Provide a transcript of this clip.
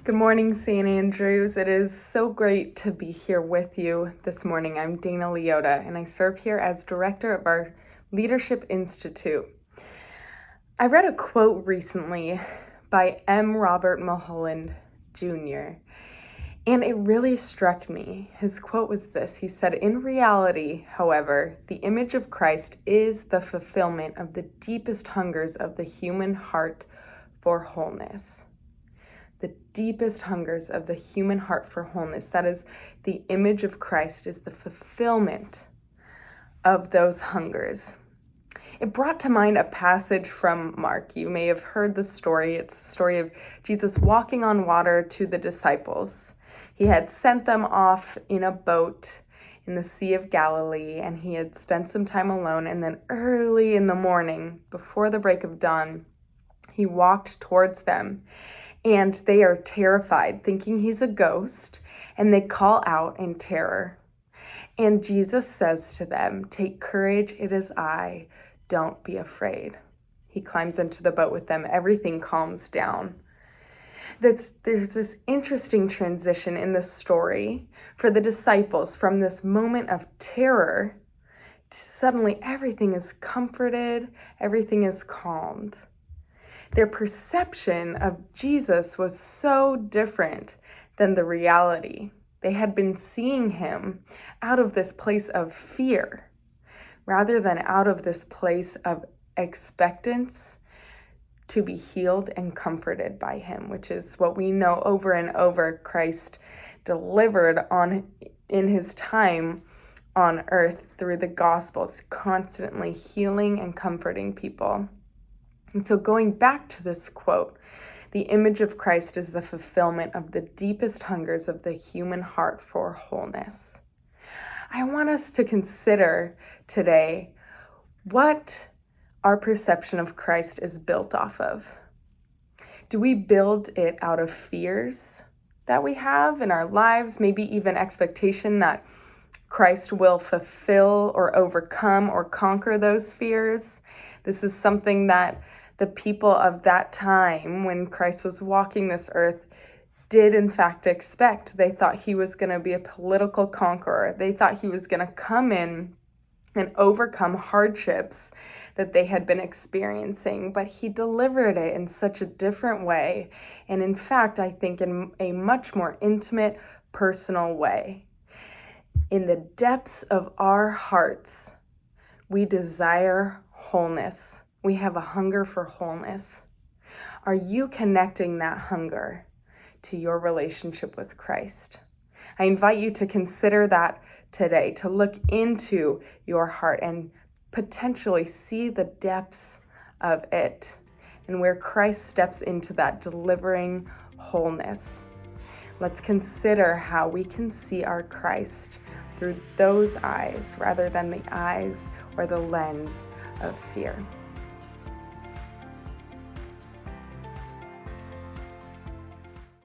Good morning, St. Andrews. It is so great to be here with you this morning. I'm Dana Leota, and I serve here as director of our Leadership Institute. I read a quote recently by M. Robert Mulholland Jr., and it really struck me. His quote was this. He said, "In reality, however, the image of Christ is the fulfillment of the deepest hungers of the human heart for wholeness." The deepest hungers of the human heart for wholeness. That is, the image of Christ is the fulfillment of those hungers. It brought to mind a passage from Mark. You may have heard the story. It's the story of Jesus walking on water to the disciples. He had sent them off in a boat in the Sea of Galilee, and he had spent some time alone. And then early in the morning, before the break of dawn, he walked towards them. And they are terrified, thinking he's a ghost, and they call out in terror. And Jesus says to them, "Take courage, it is I, don't be afraid." He climbs into the boat with them, everything calms down. There's this interesting transition in the story for the disciples from this moment of terror to suddenly everything is comforted, everything is calmed. Their perception of Jesus was so different than the reality. They had been seeing him out of this place of fear rather than out of this place of expectance to be healed and comforted by him, which is what we know over and over Christ delivered on in his time on earth through the Gospels, constantly healing and comforting people. And so going back to this quote, the image of Christ is the fulfillment of the deepest hungers of the human heart for wholeness. I want us to consider today what our perception of Christ is built off of. Do we build it out of fears that we have in our lives, maybe even expectation that Christ will fulfill or overcome or conquer those fears? This is something that the people of that time, when Christ was walking this earth, did in fact expect. They thought he was going to be a political conqueror. They thought he was going to come in and overcome hardships that they had been experiencing, but he delivered it in such a different way. And in fact, I think in a much more intimate, personal way. In the depths of our hearts, we desire wholeness. We have a hunger for wholeness. Are you connecting that hunger to your relationship with Christ? I invite you to consider that today, to look into your heart and potentially see the depths of it and where Christ steps into that delivering wholeness. Let's consider how we can see our Christ through those eyes rather than the eyes or the lens of fear.